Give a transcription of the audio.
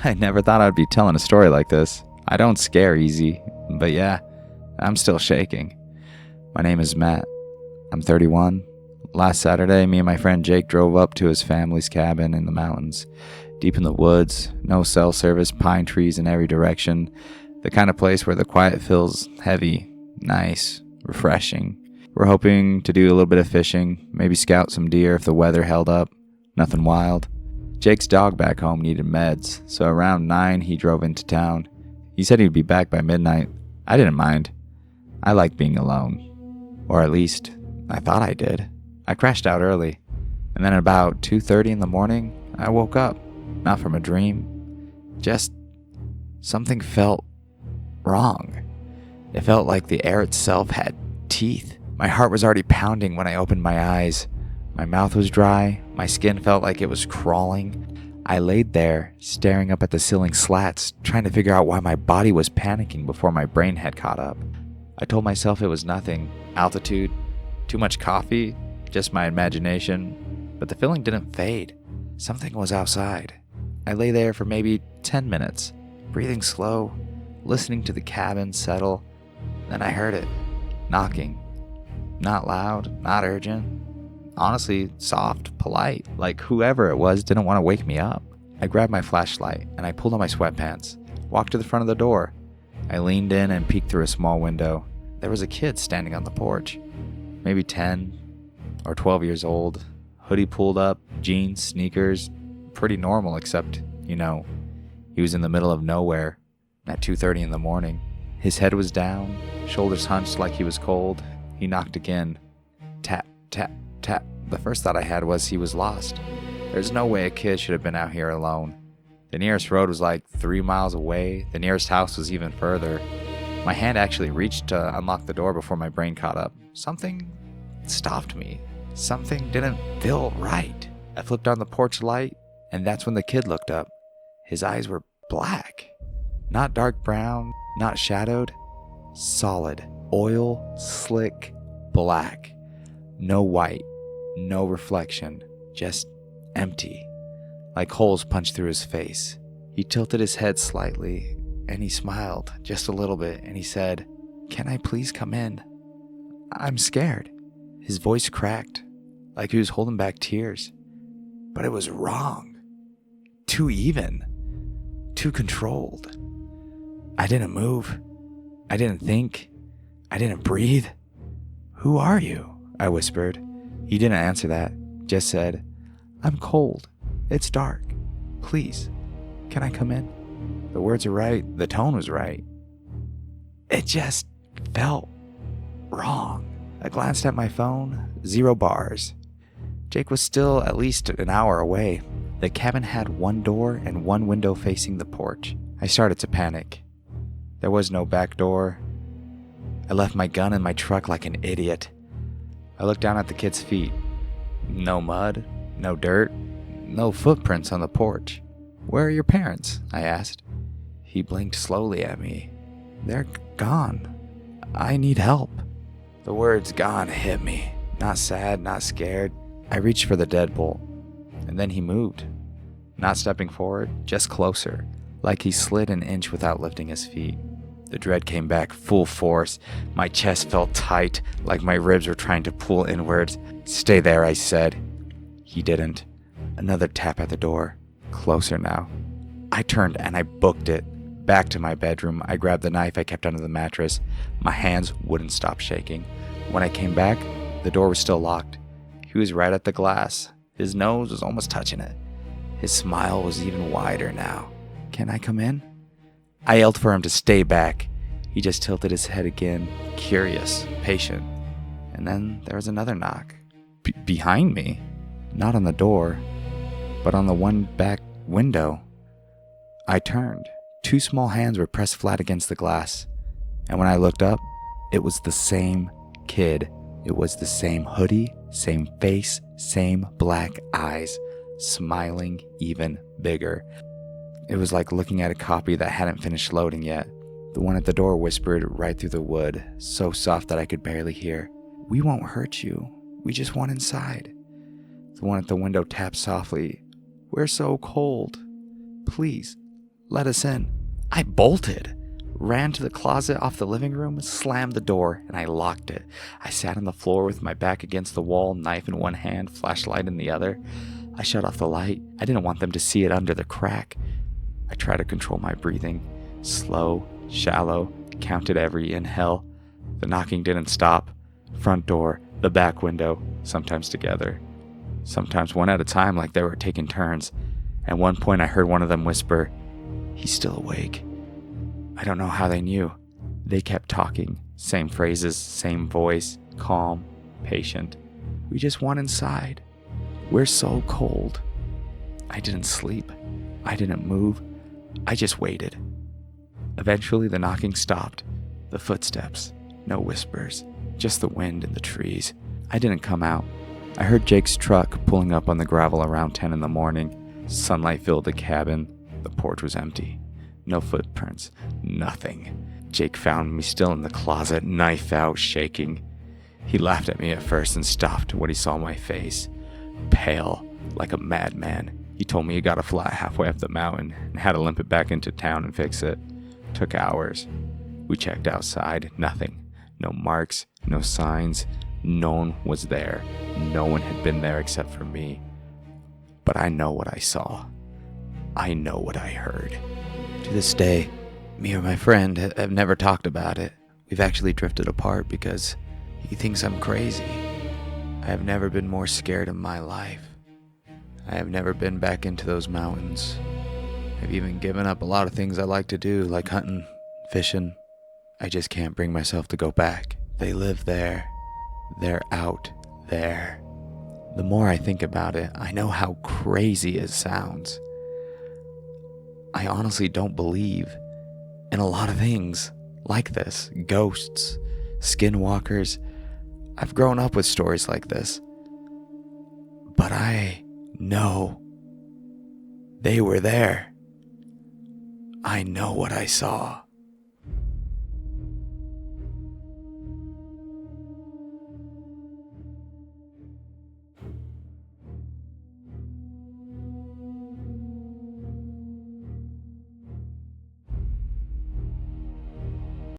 I never thought I'd be telling a story like this. I don't scare easy, but yeah, I'm still shaking. My name is Matt. I'm 31. Last Saturday, me and my friend Jake drove up to his family's cabin in the mountains. Deep in the woods, no cell service, pine trees in every direction. The kind of place where the quiet feels heavy, nice, refreshing. We're hoping to do a little bit of fishing, maybe scout some deer if the weather held up. Nothing wild. Jake's dog back home needed meds, so around 9 he drove into town. He said he'd be back by midnight. I didn't mind. I like being alone. Or at least, I thought I did. I crashed out early, and then at about 2:30 in the morning, I woke up. Not from a dream. Just something felt wrong. It felt like the air itself had teeth. My heart was already pounding when I opened my eyes. My mouth was dry. My skin felt like it was crawling. I laid there, staring up at the ceiling slats, trying to figure out why my body was panicking before my brain had caught up. I told myself it was nothing. Altitude, too much coffee, just my imagination. But the feeling didn't fade. Something was outside. I lay there for maybe 10 minutes, breathing slow, listening to the cabin settle. Then I heard it, knocking. Not loud, not urgent. Honestly, soft, polite, like whoever it was didn't want to wake me up. I grabbed my flashlight and I pulled on my sweatpants, walked to the front of the door. I leaned in and peeked through a small window. There was a kid standing on the porch, maybe 10 or 12 years old, hoodie pulled up, jeans, sneakers, pretty normal except, he was in the middle of nowhere at 2:30 in the morning. His head was down, shoulders hunched like he was cold. He knocked again. Tap, tap, tap. The first thought I had was he was lost. There's no way a kid should have been out here alone. The nearest road was like 3 miles away. The nearest house was even further. My hand actually reached to unlock the door before my brain caught up. Something stopped me. Something didn't feel right. I flipped on the porch light, and that's when the kid looked up. His eyes were black. Not dark brown, not shadowed. Solid, oil, slick, black. No white, no reflection, just empty, like holes punched through his face. He tilted his head slightly, and he smiled just a little bit, and he said, "Can I please come in? I'm scared." His voice cracked, like he was holding back tears. But it was wrong. Too even. Too controlled. I didn't move. I didn't think. I didn't breathe. "Who are you?" I whispered. He didn't answer that, just said, "I'm cold. It's dark. Please, can I come in?" The words are right. The tone was right. It just felt wrong. I glanced at my phone. 0 bars. Jake was still at least an hour away. The cabin had 1 door and 1 window facing the porch. I started to panic. There was no back door. I left my gun in my truck like an idiot. I looked down at the kid's feet. No mud, no dirt, no footprints on the porch. "Where are your parents?" I asked. He blinked slowly at me. "They're gone. I need help." The words "gone" hit me. Not sad, not scared. I reached for the deadbolt, and then he moved. Not stepping forward, just closer, like he slid an inch without lifting his feet. The dread came back full force. My chest felt tight, like my ribs were trying to pull inwards. "Stay there," I said. He didn't. Another tap at the door. Closer now. I turned and I booked it. Back to my bedroom, I grabbed the knife I kept under the mattress. My hands wouldn't stop shaking. When I came back, the door was still locked. He was right at the glass. His nose was almost touching it. His smile was even wider now. "Can I come in?" I yelled for him to stay back. He just tilted his head again, curious, patient. And then there was another knock. Behind me. Not on the door, but on the one back window. I turned. 2 small hands were pressed flat against the glass. And when I looked up, it was the same kid. It was the same hoodie, same face, same black eyes, smiling even bigger. It was like looking at a copy that hadn't finished loading yet. The one at the door whispered right through the wood, so soft that I could barely hear, "We won't hurt you. We just want inside." The one at the window tapped softly, "We're so cold. Please, let us in. I bolted, ran to the closet off the living room, slammed the door, and I locked it. I sat on the floor with my back against the wall, knife in one hand, flashlight in the other. I shut off the light. I didn't want them to see it under the crack. I tried to control my breathing. Slow, shallow, counted every inhale. The knocking didn't stop. Front door, the back window, sometimes together. Sometimes one at a time, like they were taking turns. At one point I heard one of them whisper, "He's still awake." I don't know how they knew. They kept talking. Same phrases, same voice, calm, patient. "We just want inside. We're so cold." I didn't sleep. I didn't move. I just waited. Eventually the knocking stopped. The footsteps. No whispers. Just the wind in the trees. I didn't come out. I heard Jake's truck pulling up on the gravel around 10 in the morning. Sunlight filled the cabin. The porch was empty. No footprints. Nothing. Jake found me still in the closet, knife out, shaking. He laughed at me at first and stopped when he saw my face. Pale, like a madman. He told me he got a flat halfway up the mountain and had to limp it back into town and fix it. Took hours. We checked outside. Nothing. No marks. No signs. No one was there. No one had been there except for me. But I know what I saw. I know what I heard. To this day, me or my friend have never talked about it. We've actually drifted apart because he thinks I'm crazy. I have never been more scared in my life. I have never been back into those mountains. I've even given up a lot of things I like to do, like hunting, fishing. I just can't bring myself to go back. They live there. They're out there. The more I think about it, I know how crazy it sounds. I honestly don't believe in a lot of things like this. Ghosts, skinwalkers. I've grown up with stories like this. But I know they were there. I know what I saw.